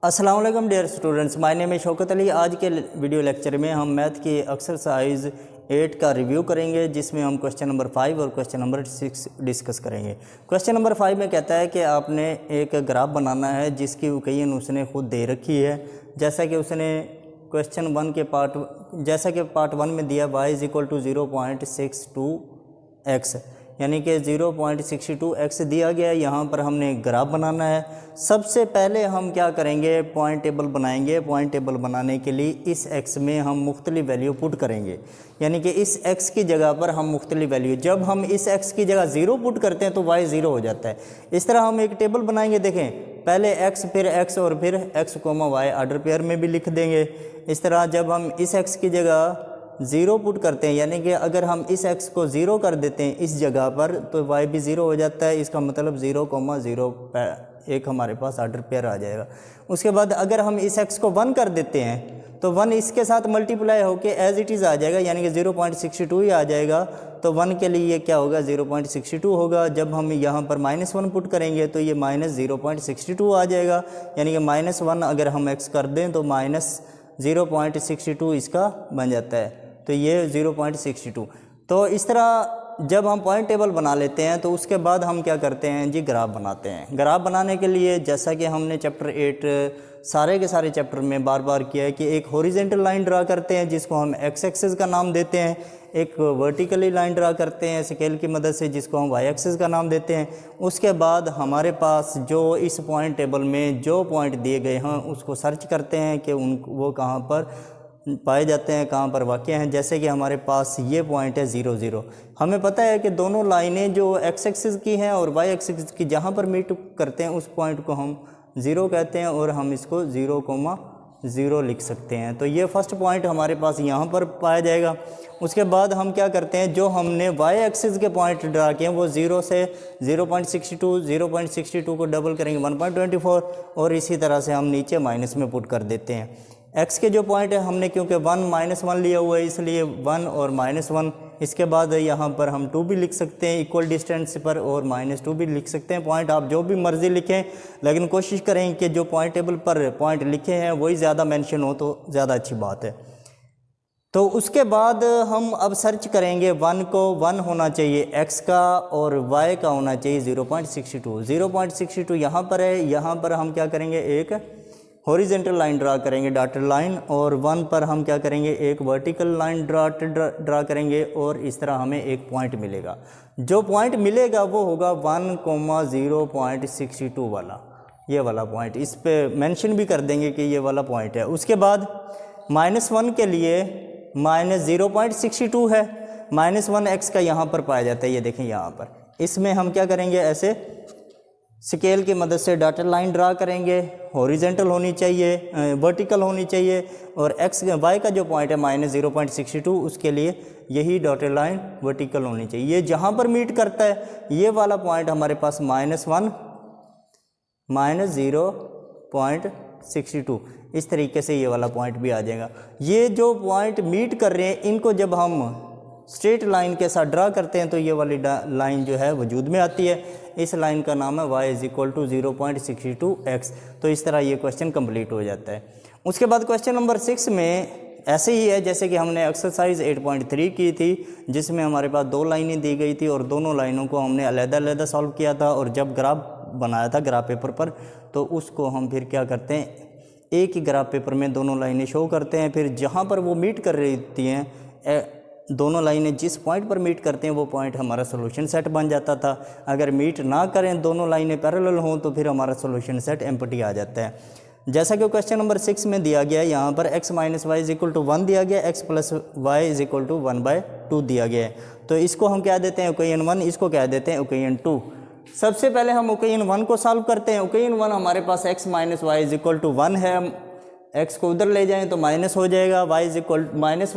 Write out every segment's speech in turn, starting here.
अस्सलाम वालेकुम dear students, my name है शौकत अली। आज के वीडियो लेक्चर में हम मैथ की एक्सरसाइज 8 का रिव्यू करेंगे, जिसमें हम क्वेश्चन नंबर 5 और क्वेश्चन नंबर 6 डिस्कस करेंगे। क्वेश्चन नंबर 5 में कहता है कि आपने एक ग्राफ बनाना है जिसकी उकैयन उसने खुद दे रखी है। जैसा कि उसने क्वेश्चन 1 के पार्ट 1 में दिया y is equal to 0.62x, यानी कि 0.62x दिया गया। यहाँ पर हमने ग्राफ बनाना है। सबसे पहले हम क्या करेंगे, पॉइंट टेबल बनाएंगे। पॉइंट टेबल बनाने के लिए इस x में हम मुख्तलिफ वैल्यू पुट करेंगे, यानी कि इस x की जगह पर हम मुख्तलिफ वैल्यू, जब हम इस x की जगह 0 पुट करते हैं तो y 0 हो जाता है। इस तरह हम एक टेबल बनाएंगे। देखें, पहले x फिर x और फिर x, y ऑर्डर पेयर में भी लिख देंगे। इस तरह जब हम इस x की जगह 0 पुट करते हैं, यानी कि अगर हम इस x को 0 कर देते हैं इस जगह पर, तो y भी 0 हो जाता है। इसका मतलब 0,0 एक हमारे पास ऑर्डर पेयर आ जाएगा। उसके बाद अगर हम इस x को 1 कर देते हैं तो 1 इसके साथ मल्टीप्लाई होके एज इट इज़ आ जाएगा, यानी कि 0.62 ही आ जाएगा। तो 1 के लिए ये क्या होगा, 0.62 होगा। जब हम यहाँ पर -1 पुट करेंगे तो ये -0.62 आ जाएगा, यानी कि -1 अगर हम x कर दें तो -0.62 इसका बन जाता है। तो ये 0.62। तो इस तरह जब हम पॉइंट टेबल बना लेते हैं तो उसके बाद हम क्या करते हैं जी, ग्राफ बनाते हैं। ग्राफ बनाने के लिए जैसा कि हमने चैप्टर 8 सारे के सारे चैप्टर में बार बार किया है कि एक हॉरिजॉन्टल लाइन ड्रा करते हैं जिसको हम एक्स एक्सिस का नाम देते हैं, एक वर्टिकली लाइन ड्रा करते हैं स्केल की मदद से जिसको हम वाई एक्सिस का नाम देते हैं। उसके बाद हमारे पास जो इस पॉइंट टेबल में जो पॉइंट दिए गए हैं उसको सर्च करते हैं कि वो कहाँ पर पाए जाते हैं, कहाँ पर वाक़ हैं। जैसे कि हमारे पास ये पॉइंट है 0, 0। हमें पता है कि दोनों लाइनें जो एक्स एक्सिस की हैं और वाई एक्सिस की जहाँ पर मीट करते हैं उस पॉइंट को हम 0 कहते हैं और हम इसको 0,0 लिख सकते हैं। तो ये फर्स्ट पॉइंट हमारे पास यहाँ पर पाया जाएगा। उसके बाद हम क्या करते हैं, जो हमने वाई एक्सिस के पॉइंट ड्रा किए हैं वो 0 से 0.62 को डबल करेंगे 1.24, और इसी तरह से हम नीचे माइनस में पुट कर देते हैं। x के जो पॉइंट है हमने क्योंकि 1 लिया हुआ है इसलिए 1 और -1। इसके बाद यहाँ पर हम 2 भी लिख सकते हैं इक्वल डिस्टेंस पर, और -2 भी लिख सकते हैं। पॉइंट आप जो भी मर्ज़ी लिखें, लेकिन कोशिश करें कि जो पॉइंट टेबल पर पॉइंट लिखे हैं वही ज़्यादा मेंशन हो तो ज़्यादा अच्छी बात है। तो उसके बाद हम अब सर्च करेंगे 1 को 1 होना चाहिए x का और y का होना चाहिए 0.62 यहाँ पर है। यहाँ पर हम क्या करेंगे, एक हॉरिजॉन्टल लाइन ड्रा करेंगे डॉटेड लाइन, और 1 पर हम क्या करेंगे, एक वर्टिकल लाइन ड्रा करेंगे, और इस तरह हमें एक पॉइंट मिलेगा। जो पॉइंट मिलेगा वो होगा 1,0.62 वाला, ये वाला पॉइंट। इस पे मेंशन भी कर देंगे कि ये वाला पॉइंट है। उसके बाद -1 के लिए -0.62 है, -1 x का यहाँ पर पाया जाता है। ये देखें यहाँ पर, इसमें हम क्या करेंगे, ऐसे स्केल की मदद से डॉटेड लाइन ड्रा करेंगे। हॉरिजॉन्टल होनी चाहिए, वर्टिकल होनी चाहिए, और y का जो पॉइंट है -0.62 उसके लिए यही डॉटेड लाइन वर्टिकल होनी चाहिए। ये जहाँ पर मीट करता है ये वाला पॉइंट हमारे पास -0.62, इस तरीके से ये वाला पॉइंट भी आ जाएगा। ये जो पॉइंट मीट कर रहे हैं इनको जब हम स्ट्रेट लाइन के साथ ड्रा करते हैं तो ये वाली लाइन जो है वजूद में आती है। इस लाइन का नाम है y is equal to 0.62x। तो इस तरह ये क्वेश्चन कंप्लीट हो जाता है। उसके बाद क्वेश्चन नंबर 6 में ऐसे ही है जैसे कि हमने एक्सरसाइज 8.3 की थी, जिसमें हमारे पास 2 लाइनें दी गई थी और दोनों लाइनों को हमने अलग-अलग सॉल्व किया था। और जब ग्राफ बनाया था ग्राफ पेपर पर, तो उसको हम फिर क्या करते हैं, एक ही ग्राफ पेपर में दोनों लाइनें शो करते हैं। फिर जहाँ पर वो मीट कर रही होती हैं, दोनों लाइनें जिस पॉइंट पर मीट करते हैं वो पॉइंट हमारा सोल्यूशन सेट बन जाता था। अगर मीट ना करें, दोनों लाइनें पैरेलल हों, तो फिर हमारा सोल्यूशन सेट एम्प्टी आ जाता है। जैसा कि क्वेश्चन नंबर 6 में दिया गया है, यहाँ पर x - y is equal to 1 दिया गया, x + y is equal to 1/2 दिया गया है। तो इसको हम क्या देते हैं, उकैयन 1, इसको क्या देते हैं, उकैयन 2। सबसे पहले हम उकैयन 1 को सॉल्व करते हैं। उकैयन 1 हमारे पास x - y is equal to 1 है। x को उधर ले जाएं तो माइनस हो जाएगा, y is equal to -x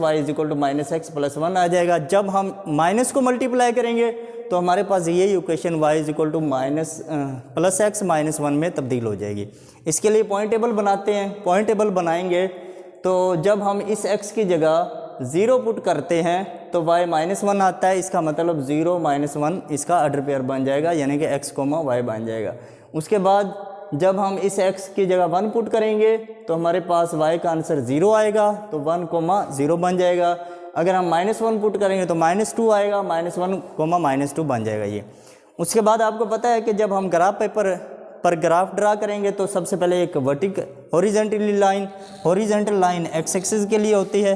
+ 1 आ जाएगा। जब हम माइनस को मल्टीप्लाई करेंगे तो हमारे पास यही equation y is equal to +x - 1 में तब्दील हो जाएगी। इसके लिए पॉइंट टेबल बनाते हैं। पॉइंट टेबल बनाएंगे तो जब हम इस x की जगह 0 पुट करते हैं तो y -1 आता है। इसका मतलब 0 - 1 इसका ऑर्डर पेयर बन जाएगा, यानी कि x, y बन जाएगा। उसके बाद जब हम इस x की जगह 1 पुट करेंगे तो हमारे पास y का आंसर 0 आएगा, तो 1,0 बन जाएगा। अगर हम -1 पुट करेंगे तो -2 आएगा, -1,-2 बन जाएगा ये। उसके बाद आपको पता है कि जब हम ग्राफ पेपर पर ग्राफ ड्रा करेंगे तो सबसे पहले एक हॉरिजॉन्टल लाइन x एक्सिस के लिए होती है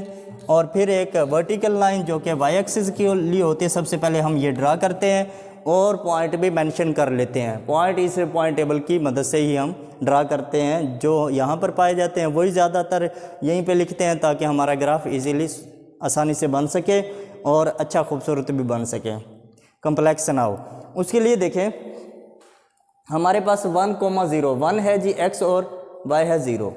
और फिर एक वर्टिकल लाइन जो कि y एक्सिस के लिए होती है। सबसे पहले हम ये ड्रा करते हैं और पॉइंट भी मेंशन कर लेते हैं। पॉइंट इस पॉइंट टेबल की मदद से ही हम ड्रा करते हैं, जो यहाँ पर पाए जाते हैं वही ज़्यादातर यहीं पे लिखते हैं ताकि हमारा ग्राफ इजीली आसानी से बन सके और अच्छा खूबसूरत भी बन सके, कम्प्लेक्स ना हो। उसके लिए देखें हमारे पास 1,0 1 है जी x और y है 0,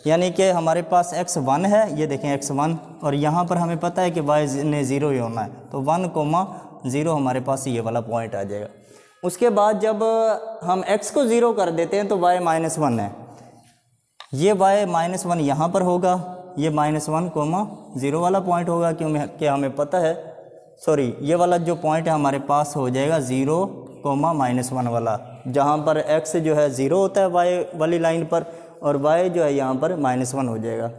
यानी कि हमारे पास x 1 है, ये देखें x 1, और यहाँ पर हमें पता है कि y ने 0 ही होना है, तो 1,0 हमारे पास ये वाला पॉइंट आ जाएगा। उसके बाद जब हम x को 0 कर देते हैं तो y -1 है, ये y -1 यहाँ पर होगा, ये -1,0 वाला पॉइंट होगा, क्योंकि हमें पता है, सॉरी ये वाला जो पॉइंट है हमारे पास हो जाएगा 0,-1 वाला, जहाँ पर x जो है 0 होता है y वाली लाइन पर और y जो है यहाँ पर -1 हो जाएगा।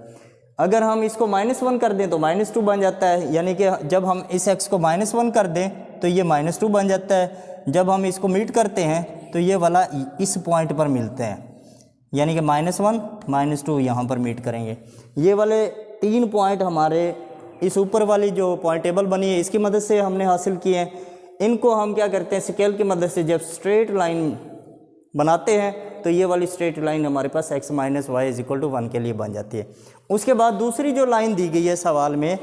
अगर हम इसको -1 कर दें तो -2 बन जाता है, यानी कि जब हम इस x को -1 कर दें तो ये -2 बन जाता है। जब हम इसको मीट करते हैं तो ये वाला इस पॉइंट पर मिलते हैं, यानी कि -1 -2 यहाँ पर मीट करेंगे। ये वाले 3 पॉइंट हमारे इस ऊपर वाली जो पॉइंट टेबल बनी है इसकी मदद से हमने हासिल किए हैं। इनको हम क्या करते हैं, स्केल की मदद से जब स्ट्रेट लाइन बनाते हैं तो ये वाली स्ट्रेट लाइन हमारे पास x - y = 1 के लिए बन जाती है। उसके बाद दूसरी जो लाइन दी गई है सवाल में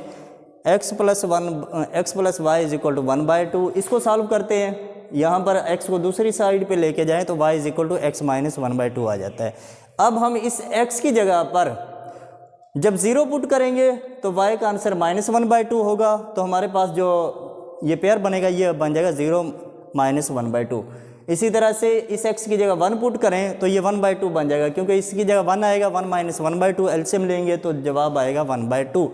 x + y = 1/2, इसको सॉल्व करते हैं। यहाँ पर x को दूसरी साइड पे लेके जाएं तो y = x - 1/2 आ जाता है। अब हम इस x की जगह पर जब 0 पुट करेंगे तो y का आंसर -1/2 होगा, तो हमारे पास जो ये पेयर बनेगा ये बन जाएगा 0 - 1/2। इसी तरह से इस x की जगह 1 पुट करें तो ये 1/2 बन जाएगा, क्योंकि इसकी जगह 1 आएगा, 1 - 1/2 एलसीएम लेंगे तो जवाब आएगा 1/2।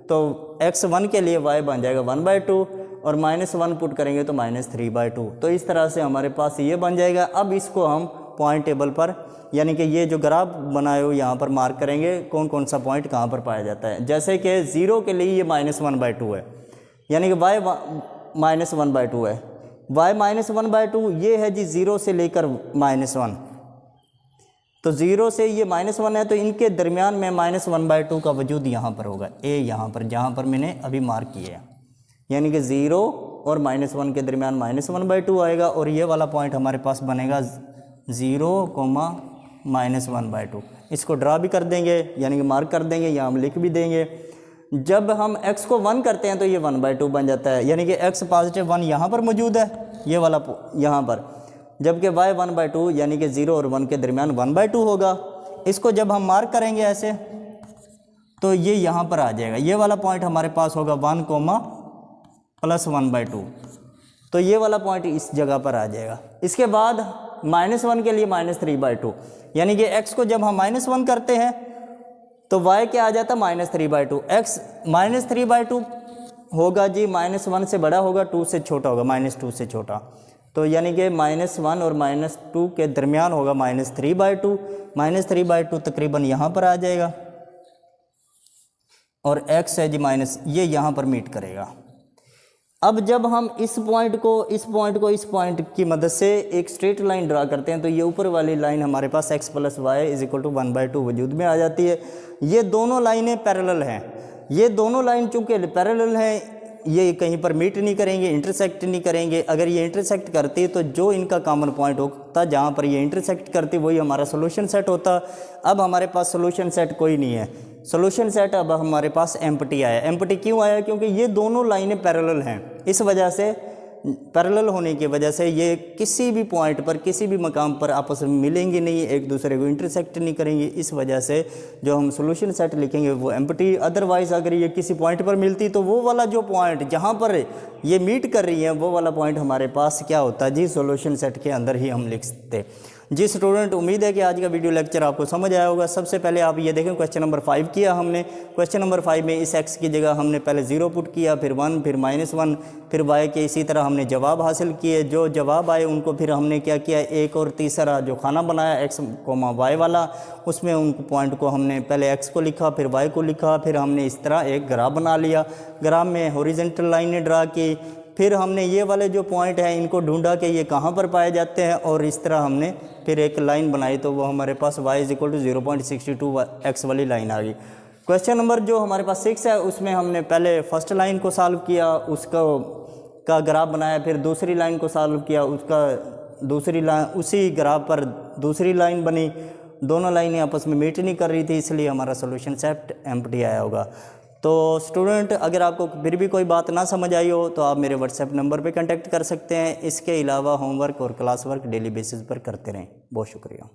तो x 1 के लिए y बन जाएगा 1/2 और -1 पुट करेंगे तो -3/2। तो इस तरह से हमारे पास ये बन जाएगा। अब इसको हम पॉइंट टेबल पर, यानी कि ये जो ग्राफ बनाए हो यहाँ पर मार्क करेंगे कौन कौन सा पॉइंट कहाँ पर पाया जाता है। जैसे कि 0 के लिए ये -1/2 है, यानी कि y -1/2 है, y -1/2 ये है जी 0 से लेकर -1, तो 0 से ये -1 है, तो इनके दरमियान में -1/2 का वजूद यहाँ पर होगा, a यहाँ पर जहाँ पर मैंने अभी मार्क किया है, यानी कि 0 और -1 के दरमियान -1/2 आएगा और ये वाला पॉइंट हमारे पास बनेगा 0, -1/2। इसको ड्रा भी कर देंगे, यानी कि मार्क कर देंगे, यहाँ हम लिख भी देंगे। जब हम x को 1 करते हैं तो ये 1/2 बन जाता है, यानी कि x +1 यहाँ पर मौजूद है, ये वाला यहाँ पर, जबकि y 1/2 यानी कि 0 और 1 के दरमियान 1/2 होगा। इसको जब हम मार्क करेंगे ऐसे तो ये यहाँ पर आ जाएगा, ये वाला पॉइंट हमारे पास होगा 1, +1/2, तो ये वाला पॉइंट इस जगह पर आ जाएगा। इसके बाद -1 के लिए -3/2, यानी कि x को जब हम -1 करते हैं तो y क्या आ जाता है -3/2। x -3/2 होगा जी, -1 से बड़ा होगा, 2 से छोटा होगा, -2 से छोटा, तो यानी कि -1 और -2 के दरमियान होगा -3/2। -3/2 तकरीबन यहाँ पर आ जाएगा और x है जी ये यहाँ पर मीट करेगा। अब जब हम इस पॉइंट की मदद से एक स्ट्रेट लाइन ड्रा करते हैं तो ये ऊपर वाली लाइन हमारे पास x + y = 1/2 वजूद में आ जाती है। ये दोनों लाइनें पैरेलल हैं, ये दोनों लाइन चूँकि पैरेलल हैं ये कहीं पर मीट नहीं करेंगे, इंटरसेक्ट नहीं करेंगे। अगर ये इंटरसेक्ट करती तो जो इनका कॉमन पॉइंट होता जहाँ पर ये इंटरसेक्ट करती वही हमारा सोल्यूशन सेट होता। अब हमारे पास सोल्यूशन सेट कोई नहीं है, सोल्यूशन सेट अब हमारे पास एम्प्टी आया। एम्प्टी क्यों आया? क्योंकि ये दोनों लाइनें पैरेलल हैं, इस वजह से पैरेलल होने की वजह से ये किसी भी पॉइंट पर किसी भी मकाम पर आपस में मिलेंगे नहीं, एक दूसरे को इंटरसेक्ट नहीं करेंगे। इस वजह से जो हम सोल्यूशन सेट लिखेंगे वो एम्प्टी। अदरवाइज़ अगर ये किसी पॉइंट पर मिलती तो वो वाला जो पॉइंट जहाँ पर ये मीट कर रही है वो वाला पॉइंट हमारे पास क्या होता जी, सोल्यूशन सेट के अंदर ही हम लिख सकते। जी स्टूडेंट, उम्मीद है कि आज का वीडियो लेक्चर आपको समझ आया होगा। सबसे पहले आप ये देखें, क्वेश्चन नंबर 5 किया हमने। क्वेश्चन नंबर 5 में इस x की जगह हमने पहले 0 पुट किया, फिर 1, फिर -1, फिर y के इसी तरह हमने जवाब हासिल किए। जो जवाब आए उनको फिर हमने क्या किया, एक और तीसरा जो खाना बनाया x, y वाला, उसमें उन पॉइंट को हमने पहले x को लिखा, फिर y को लिखा, फिर हमने इस तरह एक ग्राफ बना लिया। ग्राफ में हॉरिजॉन्टल लाइनें ड्रा की। फिर हमने ये वाले जो पॉइंट हैं इनको ढूंढा कि ये कहाँ पर पाए जाते हैं, और इस तरह हमने फिर एक लाइन बनाई, तो वो हमारे पास y = 0.62x वाली लाइन आ गई। क्वेश्चन नंबर जो हमारे पास 6 है, उसमें हमने पहले फर्स्ट लाइन को सॉल्व किया, उसका ग्राफ बनाया, फिर दूसरी लाइन को सॉल्व किया, उसका दूसरी लाइन, उसी ग्राफ पर दूसरी लाइन बनी। दोनों लाइनें आपस में मीट नहीं कर रही थी, इसलिए हमारा सोल्यूशन सेट एम्प्टी आया होगा। तो स्टूडेंट, अगर आपको फिर भी कोई बात ना समझ आई हो तो आप मेरे व्हाट्सएप नंबर पे कांटेक्ट कर सकते हैं। इसके अलावा होमवर्क और क्लास वर्क डेली बेसिस पर करते रहें। बहुत शुक्रिया।